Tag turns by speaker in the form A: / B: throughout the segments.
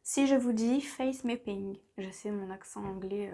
A: Si je vous dis face mapping, je sais mon accent anglais,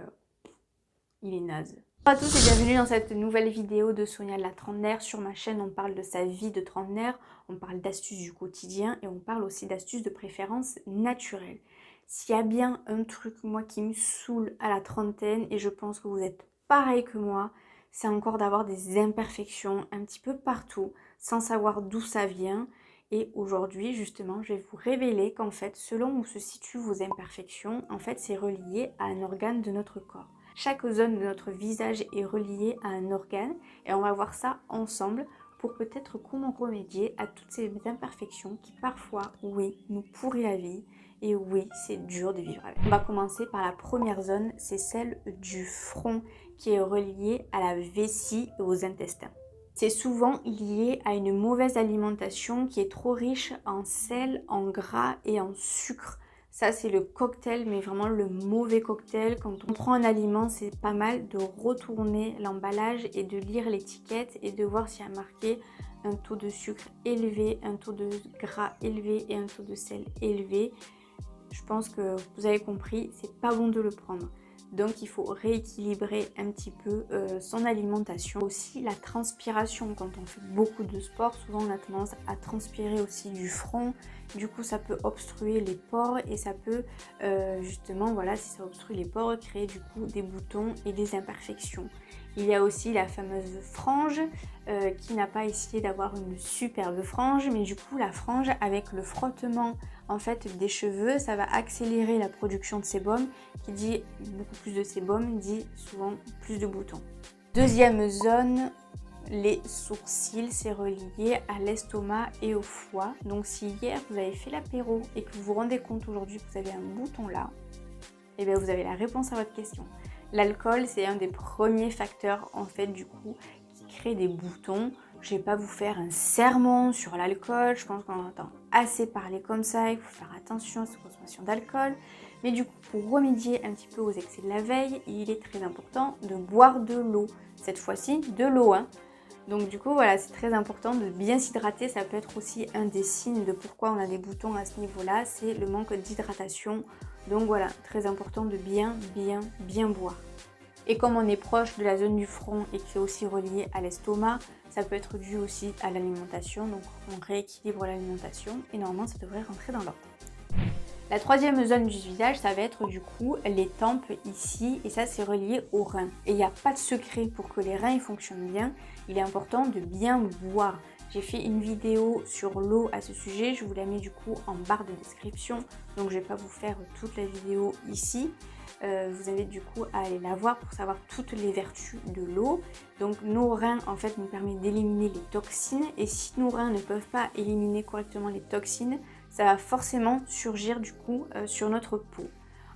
A: il est naze. Bonjour à tous et bienvenue dans cette nouvelle vidéo de Sonia la trentenaire. Sur ma chaîne, on parle de sa vie de trentenaire, on parle d'astuces du quotidien et on parle aussi d'astuces de préférence naturelle. S'il y a bien un truc, moi, qui me saoule à la trentaine, et je pense que vous êtes pareil que moi, c'est encore d'avoir des imperfections un petit peu partout, sans savoir d'où ça vient. Et aujourd'hui, justement, je vais vous révéler qu'en fait, selon où se situent vos imperfections, en fait, c'est relié à un organe de notre corps. Chaque zone de notre visage est reliée à un organe et on va voir ça ensemble pour peut-être comment remédier à toutes ces imperfections qui parfois, oui, nous pourrissent la vie et oui, c'est dur de vivre avec. On va commencer par la première zone, c'est celle du front qui est reliée à la vessie et aux intestins. C'est souvent lié à une mauvaise alimentation qui est trop riche en sel, en gras et en sucre. Ça, c'est le cocktail, mais vraiment le mauvais cocktail. Quand on prend un aliment, c'est pas mal de retourner l'emballage et de lire l'étiquette et de voir s'il y a marqué un taux de sucre élevé, un taux de gras élevé et un taux de sel élevé. Je pense que vous avez compris, c'est pas bon de le prendre. Donc il faut rééquilibrer un petit peu son alimentation. Aussi la transpiration, quand on fait beaucoup de sport, souvent on a tendance à transpirer aussi du front. Du coup ça peut obstruer les pores et ça peut justement, voilà, si ça obstrue les pores, créer du coup des boutons et des imperfections. Il y a aussi la fameuse frange, qui n'a pas essayé d'avoir une superbe frange, mais du coup la frange avec le frottement en fait des cheveux, ça va accélérer la production de sébum, qui dit beaucoup plus de sébum, dit souvent plus de boutons. Deuxième zone, les sourcils, c'est relié à l'estomac et au foie. Donc si hier vous avez fait l'apéro et que vous vous rendez compte aujourd'hui que vous avez un bouton là, et bien vous avez la réponse à votre question. L'alcool, c'est un des premiers facteurs en fait du coup qui crée des boutons. Je ne vais pas vous faire un sermon sur l'alcool, je pense qu'on entend assez parler comme ça, il faut faire attention à sa consommation d'alcool. Mais du coup, pour remédier un petit peu aux excès de la veille, il est très important de boire de l'eau. Cette fois-ci, de l'eau, hein. Donc du coup, voilà, c'est très important de bien s'hydrater. Ça peut être aussi un des signes de pourquoi on a des boutons à ce niveau-là, c'est le manque d'hydratation. Donc voilà, très important de bien boire. Et comme on est proche de la zone du front et qui est aussi relié à l'estomac, ça peut être dû aussi à l'alimentation. Donc on rééquilibre l'alimentation et normalement ça devrait rentrer dans l'ordre. La troisième zone du visage, ça va être du coup les tempes ici, et ça c'est relié aux reins. Et il n'y a pas de secret pour que les reins ils fonctionnent bien, il est important de bien boire. J'ai fait une vidéo sur l'eau à ce sujet, je vous la mets du coup en barre de description, donc je ne vais pas vous faire toute la vidéo ici. Vous avez du coup à aller la voir pour savoir toutes les vertus de l'eau. Donc nos reins en fait nous permettent d'éliminer les toxines, et si nos reins ne peuvent pas éliminer correctement les toxines, ça va forcément surgir du coup sur notre peau.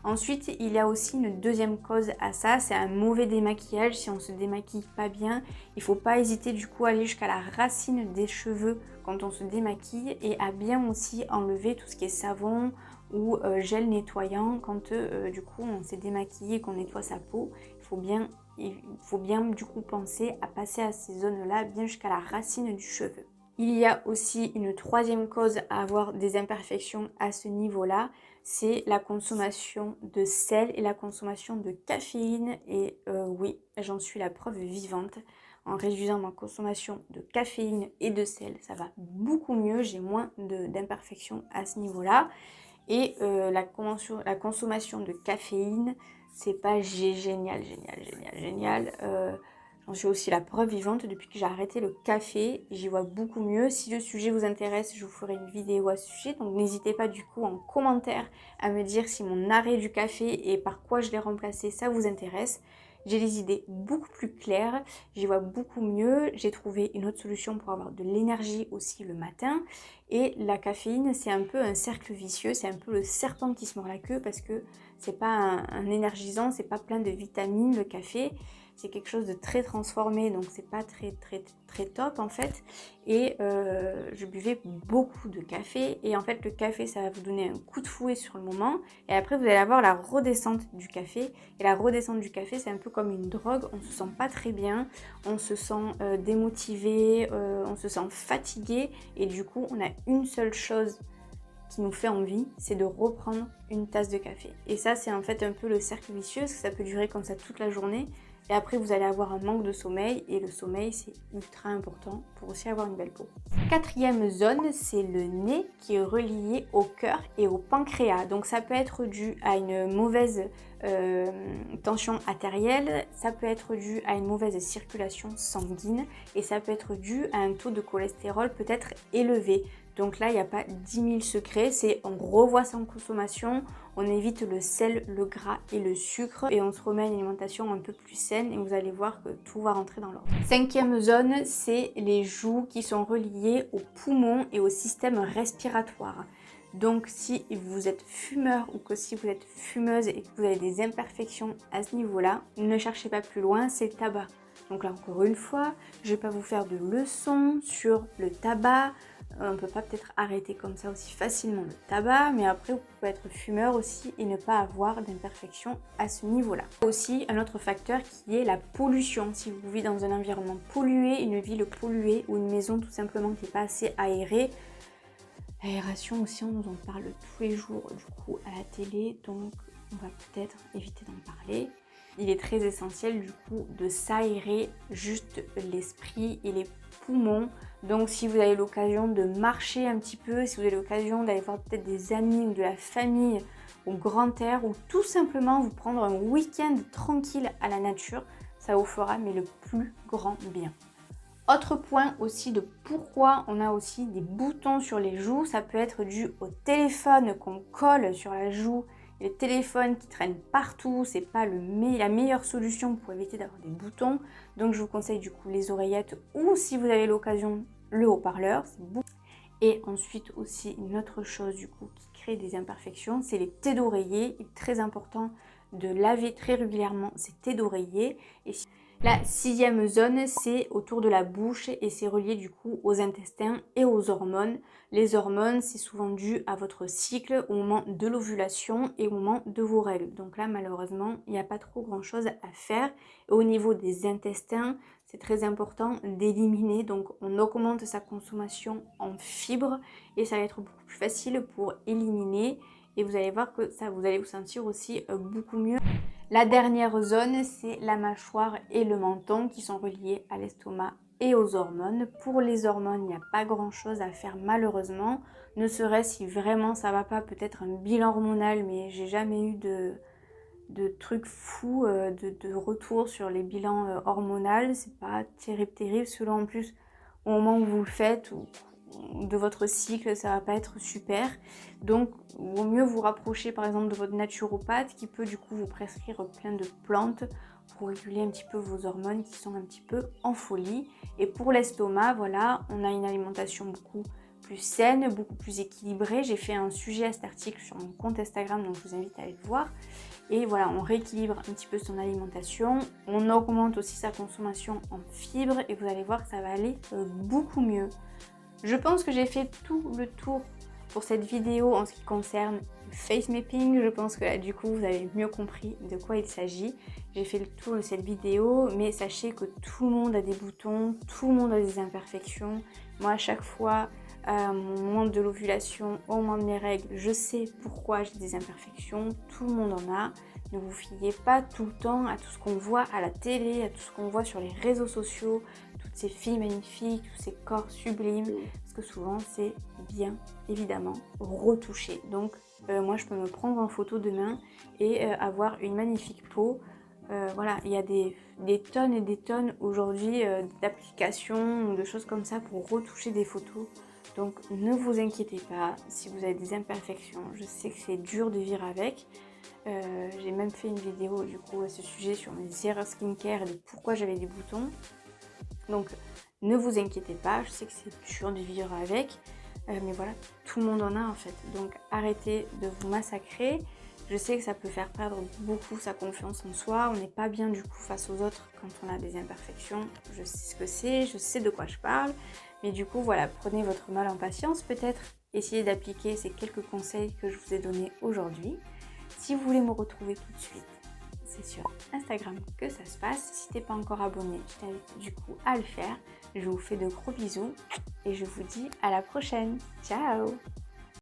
A: Ensuite, il y a aussi une deuxième cause à ça, c'est un mauvais démaquillage. Si on se démaquille pas bien, il ne faut pas hésiter du coup à aller jusqu'à la racine des cheveux quand on se démaquille, et à bien aussi enlever tout ce qui est savon ou gel nettoyant quand du coup on s'est démaquillé et qu'on nettoie sa peau. Il faut bien du coup penser à passer à ces zones-là bien jusqu'à la racine du cheveu. Il y a aussi une troisième cause à avoir des imperfections à ce niveau-là, c'est la consommation de sel et la consommation de caféine. Et oui, j'en suis la preuve vivante. En réduisant ma consommation de caféine et de sel, ça va beaucoup mieux, j'ai moins d'imperfections à ce niveau-là. Et la consommation de caféine, c'est pas génial. J'en suis aussi la preuve vivante. Depuis que j'ai arrêté le café, j'y vois beaucoup mieux. Si le sujet vous intéresse, je vous ferai une vidéo à ce sujet. Donc n'hésitez pas du coup en commentaire à me dire si mon arrêt du café et par quoi je l'ai remplacé, ça vous intéresse. J'ai des idées beaucoup plus claires, j'y vois beaucoup mieux. J'ai trouvé une autre solution pour avoir de l'énergie aussi le matin. Et la caféine, c'est un peu un cercle vicieux, c'est un peu le serpent qui se mord la queue, parce que c'est pas un énergisant, c'est pas plein de vitamines le café. C'est quelque chose de très transformé, donc c'est pas très top en fait. Et je buvais beaucoup de café, et en fait le café ça va vous donner un coup de fouet sur le moment, et après vous allez avoir la redescente du café. Et la redescente du café, c'est un peu comme une drogue, on se sent pas très bien, on se sent démotivé, on se sent fatigué, et du coup on a une seule chose qui nous fait envie, c'est de reprendre une tasse de café. Et ça, c'est en fait un peu le cercle vicieux, parce que ça peut durer comme ça toute la journée. Et après, vous allez avoir un manque de sommeil. Et le sommeil, c'est ultra important pour aussi avoir une belle peau. Quatrième zone, c'est le nez qui est relié au cœur et au pancréas. Donc ça peut être dû à une mauvaise tension artérielle. Ça peut être dû à une mauvaise circulation sanguine. Et ça peut être dû à un taux de cholestérol peut-être élevé. Donc là, il n'y a pas 10 000 secrets, c'est on revoit sa consommation, on évite le sel, le gras et le sucre et on se remet à une alimentation un peu plus saine et vous allez voir que tout va rentrer dans l'ordre. Cinquième zone, c'est les joues qui sont reliées aux poumons et au système respiratoire. Donc si vous êtes fumeur ou que si vous êtes fumeuse et que vous avez des imperfections à ce niveau-là, ne cherchez pas plus loin, c'est le tabac. Donc là encore une fois, je ne vais pas vous faire de leçons sur le tabac. On ne peut pas peut-être arrêter comme ça aussi facilement le tabac, mais après vous pouvez être fumeur aussi et ne pas avoir d'imperfection à ce niveau-là. Aussi un autre facteur qui est la pollution. Si vous vivez dans un environnement pollué, une ville polluée ou une maison tout simplement qui n'est pas assez aérée, l'aération aussi on nous en parle tous les jours du coup à la télé, donc on va peut-être éviter d'en parler. Il est très essentiel du coup de s'aérer juste l'esprit et les poumons. Donc si vous avez l'occasion de marcher un petit peu, si vous avez l'occasion d'aller voir peut-être des amis ou de la famille au grand air ou tout simplement vous prendre un week-end tranquille à la nature, ça vous fera mais le plus grand bien. Autre point aussi de pourquoi on a aussi des boutons sur les joues, ça peut être dû au téléphone qu'on colle sur la joue. Les téléphones qui traînent partout, c'est pas la meilleure solution pour éviter d'avoir des boutons. Donc je vous conseille du coup les oreillettes ou si vous avez l'occasion le haut-parleur. Et ensuite aussi une autre chose du coup qui crée des imperfections, c'est les tés d'oreiller. Il est très important de laver très régulièrement ces tés d'oreiller. Et la sixième zone, c'est autour de la bouche et c'est relié du coup aux intestins et aux hormones. Les hormones, c'est souvent dû à votre cycle au moment de l'ovulation et au moment de vos règles. Donc là, malheureusement, il n'y a pas trop grand chose à faire. Et au niveau des intestins, c'est très important d'éliminer. Donc on augmente sa consommation en fibres et ça va être beaucoup plus facile pour éliminer. Et vous allez voir que ça, vous allez vous sentir aussi beaucoup mieux. La dernière zone, c'est la mâchoire et le menton qui sont reliés à l'estomac et aux hormones. Pour les hormones, il n'y a pas grand chose à faire malheureusement, ne serait-ce si vraiment ça va pas, peut-être un bilan hormonal, mais j'ai jamais eu de trucs fous, de retour sur les bilans hormonaux. C'est pas terrible selon en plus au moment où vous le faites ou de votre cycle, ça va pas être super. Donc vaut mieux vous rapprocher par exemple de votre naturopathe qui peut du coup vous prescrire plein de plantes pour réguler un petit peu vos hormones qui sont un petit peu en folie. Et pour l'estomac, voilà, on a une alimentation beaucoup plus saine, beaucoup plus équilibrée. J'ai fait un sujet à cet article sur mon compte Instagram, donc je vous invite à aller le voir. Et voilà, on rééquilibre un petit peu son alimentation, on augmente aussi sa consommation en fibres et vous allez voir que ça va aller beaucoup mieux. Je pense que j'ai fait tout le tour pour cette vidéo en ce qui concerne le face mapping. Je pense que là du coup vous avez mieux compris de quoi il s'agit. J'ai fait le tour de cette vidéo, mais sachez que tout le monde a des boutons, tout le monde a des imperfections. Moi à chaque fois, au moment de l'ovulation, au moment de mes règles, je sais pourquoi j'ai des imperfections, tout le monde en a. Ne vous fiez pas tout le temps à tout ce qu'on voit à la télé, à tout ce qu'on voit sur les réseaux sociaux, toutes ces filles magnifiques, tous ces corps sublimes, parce que souvent c'est bien évidemment retouché. Donc moi je peux me prendre en photo demain et avoir une magnifique peau. Voilà, il y a des tonnes et des tonnes aujourd'hui d'applications ou de choses comme ça pour retoucher des photos. Donc ne vous inquiétez pas si vous avez des imperfections. Je sais que c'est dur de vivre avec. J'ai même fait une vidéo du coup à ce sujet sur mes erreurs skincare et de pourquoi j'avais des boutons. Donc ne vous inquiétez pas, je sais que c'est dur de vivre avec, mais voilà, tout le monde en a en fait. Donc arrêtez de vous massacrer. Je sais que ça peut faire perdre beaucoup sa confiance en soi. On n'est pas bien du coup face aux autres quand on a des imperfections. Je sais ce que c'est, je sais de quoi je parle. Mais du coup voilà, prenez votre mal en patience peut-être. Essayez d'appliquer ces quelques conseils que je vous ai donnés aujourd'hui. Si vous voulez me retrouver tout de suite, c'est sur Instagram que ça se passe. Si t'es pas encore abonné, je t'invite du coup à le faire. Je vous fais de gros bisous et je vous dis à la prochaine. Ciao!